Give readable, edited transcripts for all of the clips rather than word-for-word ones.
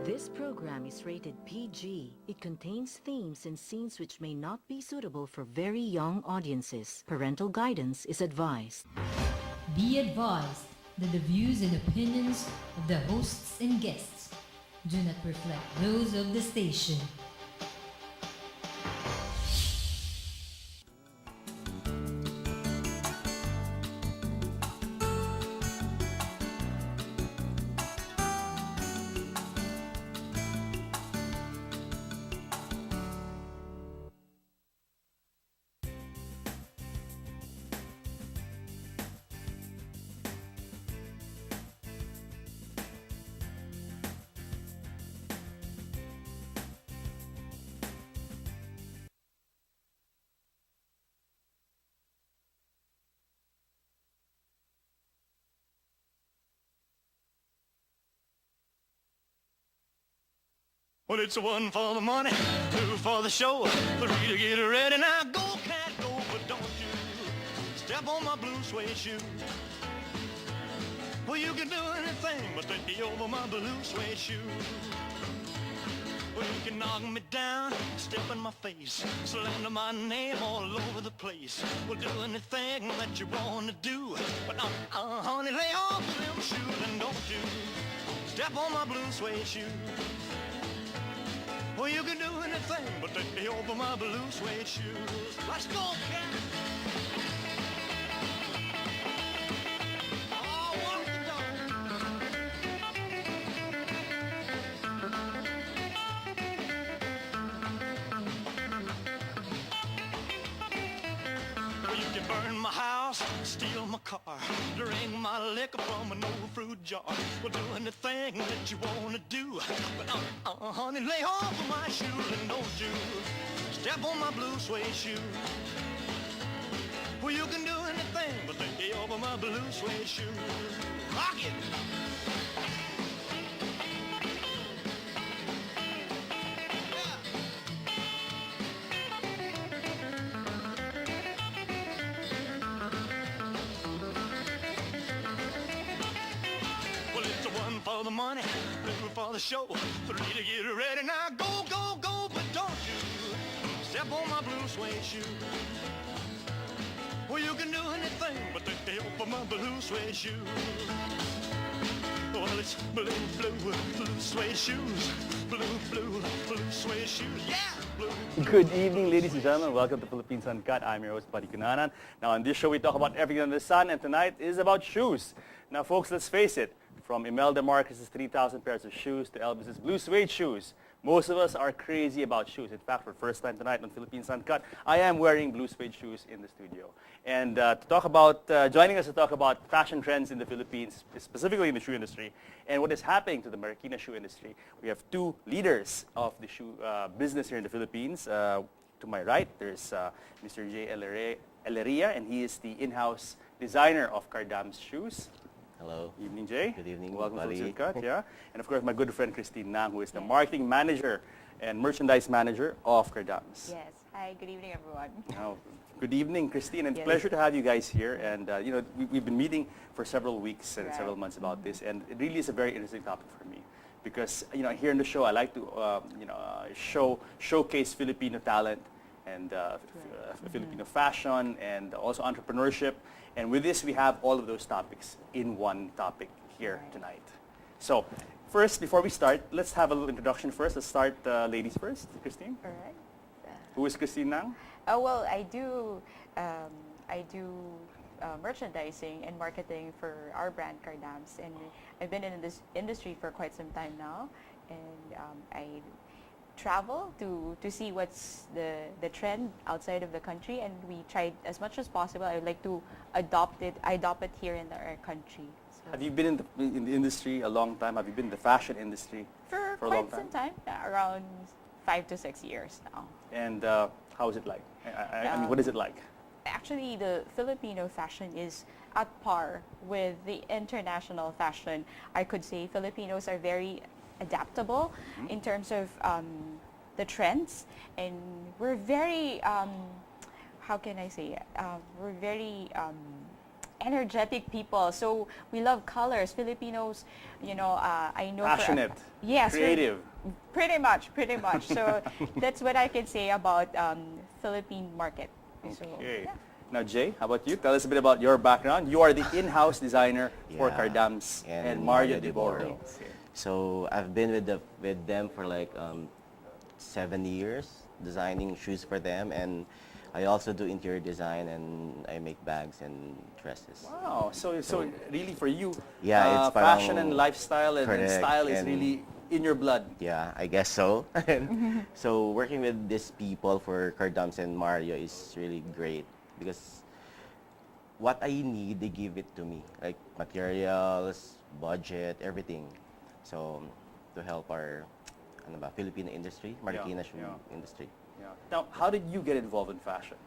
This program is rated PG. It contains themes and scenes which may not be suitable for very young audiences. Parental guidance is advised. Be advised that the views and opinions of the hosts and guests do not reflect those of the station. Well, it's one for the money, two for the show, three to get ready. Now go, cat, go, but don't you step on my blue suede shoe. Well, you can do anything but take me over my blue suede shoe. Well, you can knock me down, step in my face, slander my name all over the place. Well, do anything that you want to do, but honey, lay off them shoes and don't you step on my blue suede shoe. Well, you can do anything but take me over my blue suede shoes. Let's go, cat! Oh, walk the dog. Well, you can burn my house, steal my car, drink my liquor from an old fruit jar. Well, do anything that you want to do, but honey, lay off of my shoes and don't you step on my blue suede shoe. Well, you can do anything but take me over my blue suede shoe. Rock it! For the money, two for the show, three to get ready. Now go, go, go, but don't you step on my blue suede shoe. Well, you can do anything but take me over my blue suede shoe. Well, it's blue, blue, blue suede shoes. Blue, blue, blue suede shoes. Yeah! Blue. Good evening, ladies and gentlemen. Welcome to Philippines Uncut. I'm your host, Buddy Kunanan. Now, on this show, we talk about everything under the sun, and tonight is about shoes. Now, folks, let's face it. From Imelda Marcos's 3,000 pairs of shoes to Elvis's blue suede shoes, most of us are crazy about shoes. In fact, for the first time tonight on Philippines Uncut, I am wearing blue suede shoes in the studio. And to talk about, joining us to talk about fashion trends in the Philippines, specifically in the shoe industry, and what is happening to the Marikina shoe industry, we have two leaders of the shoe business here in the Philippines. To my right, there's Mr. Jay Elleria, and he is the in-house designer of Cardam's shoes. Hello. Evening, Jay. Good evening, Welcome to buddy. Philippines Uncut, yeah. And of course, my good friend Christine Nang, who is the marketing manager and merchandise manager of Cardam's. Yes. Hi, good evening, everyone. Now, good evening, Christine, and Yes. pleasure to have you guys here. And you know, we've been meeting for several weeks and Right. several months about this, and it really is a very interesting topic for me because you know, here in the show, I like to showcase Filipino talent and Filipino fashion and also entrepreneurship. And with this, we have all of those topics in one topic here tonight. So, first, before we start, let's have a little introduction first. Let's start ladies first. Christine? All right. Who is Christine Nang? Well, I do merchandising and marketing for our brand Cardam's, and I've been in this industry for quite some time now, and I travel to see what's the trend outside of the country, and we tried as much as possible. I would like to adopt it here in our country. So Have you been in the industry a long time? Have you been in the fashion industry for a long quite some time, around 5 to 6 years now. And how is it like? I mean, what is it like? Actually, the Filipino fashion is at par with the international fashion. I could say Filipinos are very adaptable in terms of the trends, and we're very, how can I say, we're very energetic people. So we love colors. Filipinos, I know. Passionate. Yes. Creative. Pretty much. So that's what I can say about Philippine market. So, Okay. yeah. Now, Jay, how about you? Tell us a bit about your background. You are the in-house designer for Yeah. Cardam's And and Mario Mario de de Boro. Boro. Okay. So I've been with them for like 7 years, designing shoes for them, and I also do interior design, and I make bags and dresses. Wow. So really for you, Yeah, it's fashion parang and lifestyle and correct, style is and really in your blood. Yeah, I guess so. So working with these people for Cardams and Mario is really great because what I need, they give it to me, like materials, budget, everything. So to help our Filipino industry, Marikina shoe industry. Yeah. Now, how did you get involved in fashion?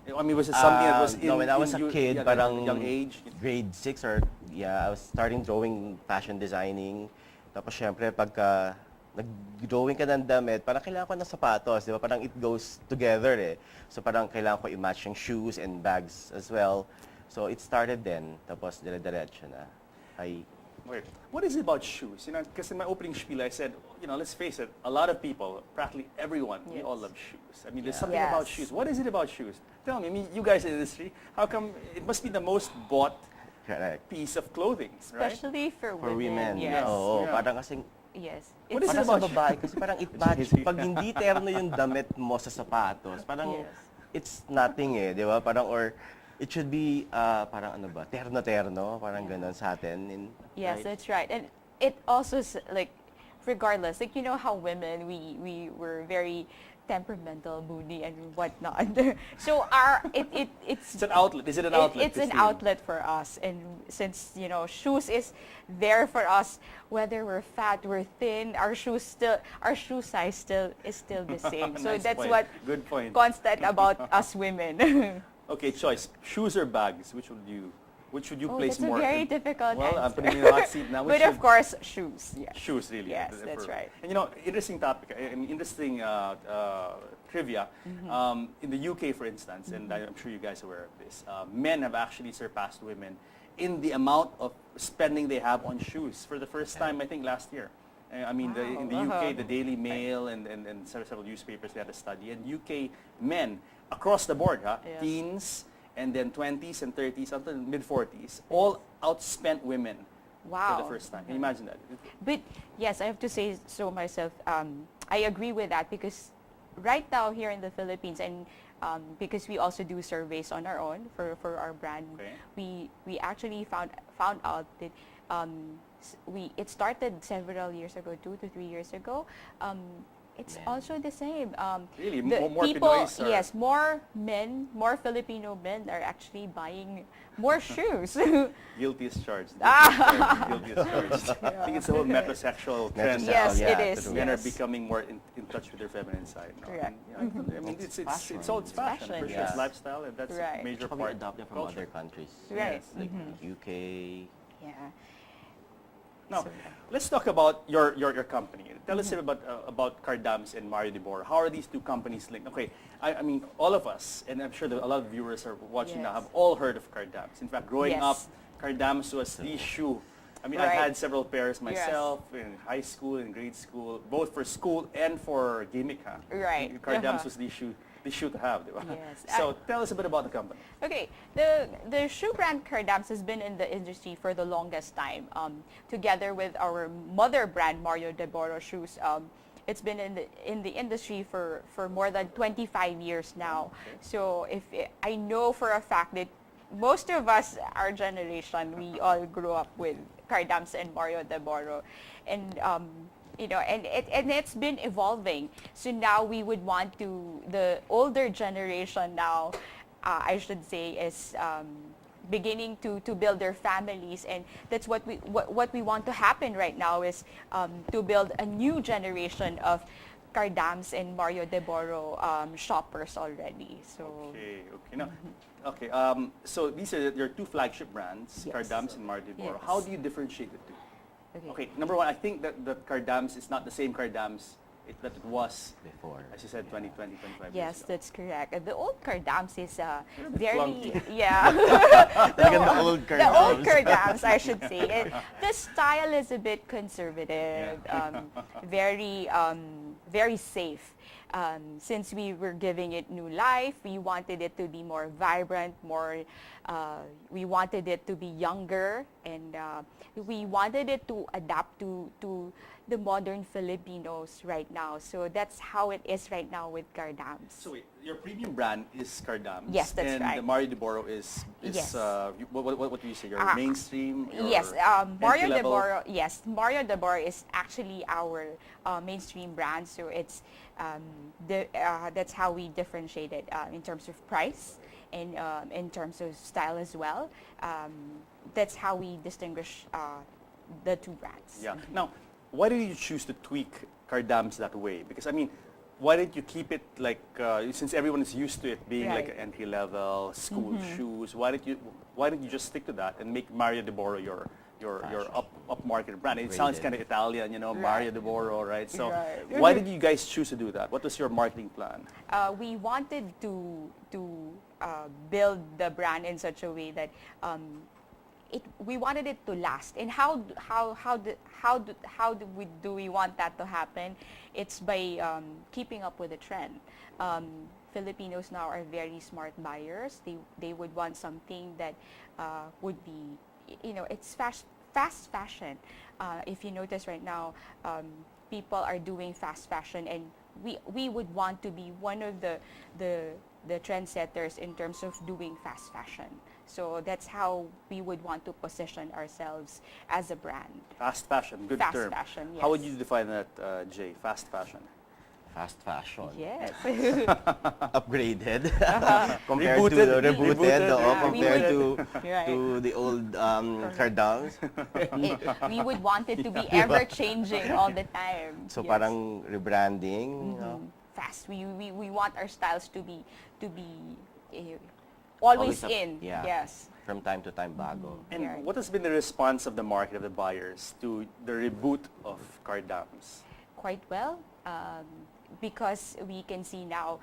I mean, was it something that was in, no, when I was a kid, at parang a young age? grade 6 or I was starting drawing, fashion designing. Tapos syempre pagka nag-drawing ka ng damit, parang kailangan ko ng sapatos, di ba? Parang it goes together eh. So parang kailangan ko i-match yung shoes and bags as well. So it started then, tapos dire-diretso na. Wait, what is it about shoes? Because in my opening spiel I said, let's face it, a lot of people, practically everyone, we all love shoes. I mean, there's something about Yes. shoes. What is it about shoes? Tell me, you guys in the industry, how come it must be the most bought Correct. piece of clothing, right? Especially for For women. Yes. Oo, Yeah. parang kasing Yes. What is it para sa about babae kasi parang it match. Pag hindi terno yung damit mo sa sapatos, parang Yes. it's nothing eh, di ba? Parang or it should be parang terno-terno, parang ganun sa atin. Yes, right? that's right. And it also regardless, how women we were very temperamental, moody, and whatnot. So it's It's an outlet. Is it an outlet? It's an Christine? outlet for us, and since shoes is there for us, whether we're fat, we're thin, our shoe size is still the same. So Nice that's point. what Good point. constant about us women. Okay, choice. Shoes or bags? Which would you place That's more? a very difficult Well, I'm answer. putting you in the hot seat now. Which But of should- course, shoes. Yeah. Shoes, really. Yes, that's right. And interesting topic, interesting trivia. In the UK, for instance, and I'm sure you guys are aware of this, men have actually surpassed women in the amount of spending they have on shoes for the first time, I think, last year. I mean, in the UK, the Daily Mail and several newspapers, they had a study, and UK men across the board, Yes. teens, and then 20s and 30s, until mid-40s, all outspent women Wow. for the first time. Can you imagine that? But yes, I have to say so myself. I agree with that because right now here in the Philippines, and because we also do surveys on our own for our brand, Okay. we actually found out that it started several years ago, 2 to 3 years ago. It's also the same. Really? The More people, Pinoys are- yes, more Filipino men are actually buying more shoes. Guilty as charged. Ah. Guilty as charged. I think it's the whole metrosexual trend. Yes, Yeah, it is. true. Men are Yes. becoming more in touch with their feminine side. No? Correct. And, I mean, it's fashion. all it's fashion. Fashion, For sure. It's yes. lifestyle, and that's Right. a major Tsaka we part. adopt them from culture. other countries. Right. Like UK. Yeah. Now, So, let's talk about your company. Tell us about Cardam's and Mario de Boro. How are these two companies linked? Okay, I mean, all of us, and I'm sure that a lot of viewers are watching now, Yes. have all heard of Cardam's. In fact, growing Yes. up, Cardam's was the shoe. I mean, I Right. had several pairs myself in high school and grade school, both for school and for gimmick. Right. Cardam's Uh-huh. was the shoe to have, di ba? Yes. So tell us a bit about the company. Okay, the shoe brand Cardam's has been in the industry for the longest time. Together with our mother brand Mario de Boro shoes, it's been in the industry for more than 25 years now. So I know for a fact that most of us, our generation, we all grew up with Cardam's and Mario de Boro, and and it's been evolving. So now we would want the older generation now, I should say, is beginning to build their families, and that's what we want to happen right now is to build a new generation of Cardam's and Mario de Boro shoppers already. So Okay. Now, so these are your two flagship brands, Yes. Cardam's and Mario de Boro. Yes. How do you differentiate the two? okay. Okay, number one, I think that Cardam's is not the same Cardam's that it was, before. as you said, 20, 25 years Yes, ago. that's correct. The old Cardams is bit very, clunky. yeah. Talagang the old The old Cardams. Cardams, I should say. The style is a bit conservative, very safe. Since we were giving it new life, we wanted it to be more vibrant, we wanted it to be younger, and we wanted it to adapt to the modern Filipinos right now. So that's how it is right now with Cardams. So wait, your premium brand is Cardam. Yes, that's and right. the Mario de Boro is Yes. what do you say? Your Ah, mainstream? Your Yes, Mario de entry-level? Boro. Yes, Mario de Boro is actually our mainstream brand. So it's that's how we differentiate it in terms of price and in terms of style as well. That's how we distinguish the two brands. Yeah. Now, why did you choose to tweak Cardams that way? Because I mean, why didn't you keep it like since everyone is used to it being like Right. an entry level school shoes? Why did you just stick to that and make Mario de Boro your upmarket brand? It sounds Upgraded. kind of Italian, you know, Mario de Boro, right? So Right. why did you guys choose to do that? What was your marketing plan? We wanted to build the brand in such a way that we wanted it to last. And how do we want that to happen? It's by keeping up with the trend. Filipinos now are very smart buyers. They would want something that would be, it's fast fashion. If you notice right now, people are doing fast fashion, and we would want to be one of the trendsetters in terms of doing fast fashion. So that's how we would want to position ourselves as a brand. Fast fashion, good Fast term. fashion, How would yes. you define that, Jay? Fast fashion. Fast fashion. Yes. Upgraded compared Rebooted. to rebooted, Rebooted, oo, we compared Right. to the old Cardams. We would want it to be ever changing all the time. So Yes. parang rebranding, Fast. We want our styles to be always up- in. yeah. Yes. from time to time bago. And Right. what has been the response of the market, of the buyers, to the reboot of Cardams? Quite well, because we can see now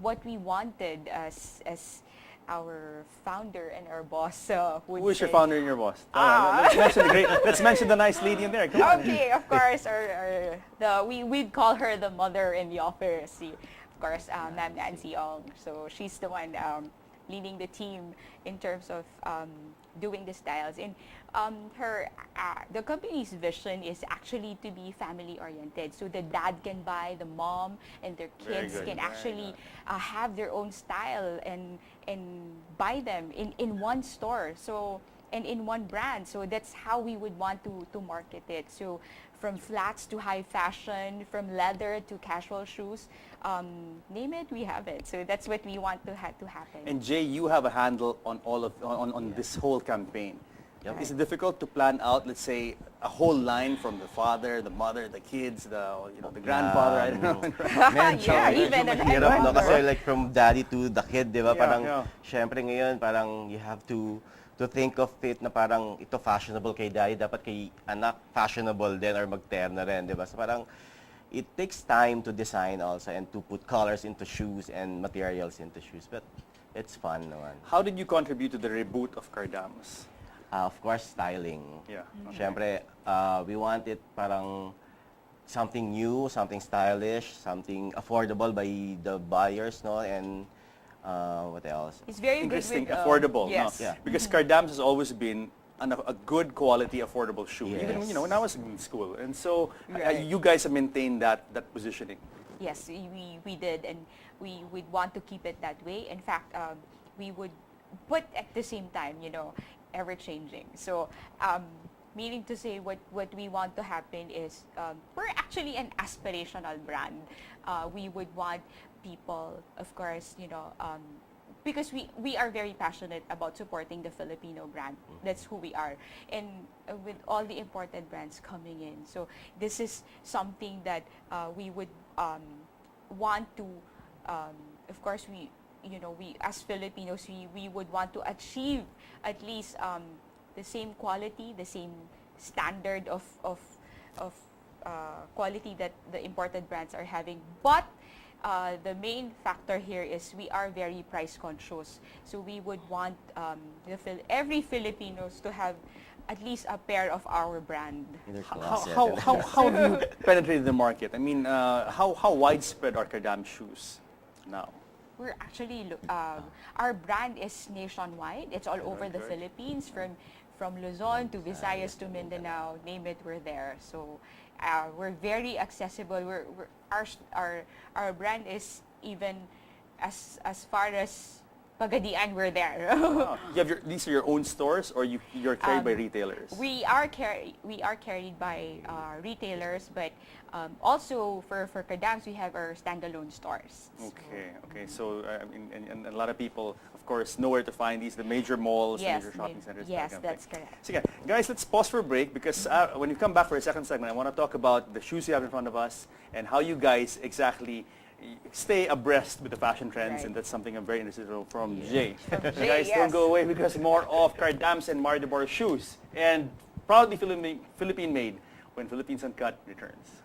what we wanted as our founder and our boss would Who is your say. founder and your boss? Let's mention the nice lady in there. Come on. Okay, of course, we'd call her the mother in the office. Of course, Ma'am Nancy Ong. So she's the one leading the team in terms of doing the styles. And the company's vision is actually to be family oriented. So the dad can buy, the mom and their Very kids good, can very actually have their own style and buy them in one store. So and in one brand. So that's how we would want to market it. So from flats to high fashion, from leather to casual shoes, name it, we have it. So that's what we want to happen. And Jay, you have a handle on all of on this whole campaign. Yep. Is it difficult to plan out, let's say, a whole line from the father, the mother, the kids, the grandfather? I don't know. Medyo, Yeah, medyo even an mahirap, no? grandmother. Kasi like from daddy to the kid, di ba? Yeah, Parang, yeah. syempre ngayon, parang you have to think of it na parang ito fashionable kay daddy, dapat kay anak fashionable din or magterna rin, di ba? So parang, it takes time to design also and to put colors into shoes and materials into shoes. But it's fun naman. How did you contribute to the reboot of Cardams? Of course, styling. Yeah. Siyempre, we want it parang something new, something stylish, something affordable by the buyers, no? And what else? It's very Interesting, good with, affordable. yes. No? Yeah. Because Cardams has always been a good quality, affordable shoe. Yes. Even when I was in school. And so Right. you guys have maintained that positioning. Yes, we did, and we would want to keep it that way. In fact, we would, but at the same time, ever changing. So, meaning to say, what we want to happen is we're actually an aspirational brand. We would want people, of course, because we are very passionate about supporting the Filipino brand. That's who we are. And with all the imported brands coming in. So this is something that we would want to, of course, we as Filipinos, we would want to achieve at least the same quality, the same standard of quality that the imported brands are having. But the main factor here is we are very price conscious. So we would want every Filipinos to have at least a pair of our brand. In their How, closet. how do you penetrate the market? I mean, how widespread are Cardam shoes now? We're actually, our brand is nationwide. It's all over the good. Philippines, from Luzon to Visayas to Mindanao, name it, we're there. So we're very accessible. Our brand is even as far as Pagadian, we're there. You have these are your own stores, or you're carried by retailers? We are carried by retailers, but also for Cardams, we have our standalone stores. Okay. So I mean, and a lot of people, of course, know where to find these, the major malls, Yes, the major shopping centers. yes, that kind of that's thing. correct. So yeah, guys, let's pause for a break because when you come back for a second segment, I want to talk about the shoes you have in front of us and how you guys exactly stay abreast with the fashion trends, Right. and that's something I'm very interested in from Jay. From So Jay, guys, don't yes. go away because more of Cardam's and Mario de Boro shoes and proudly Philippine-made when Philippines Uncut returns.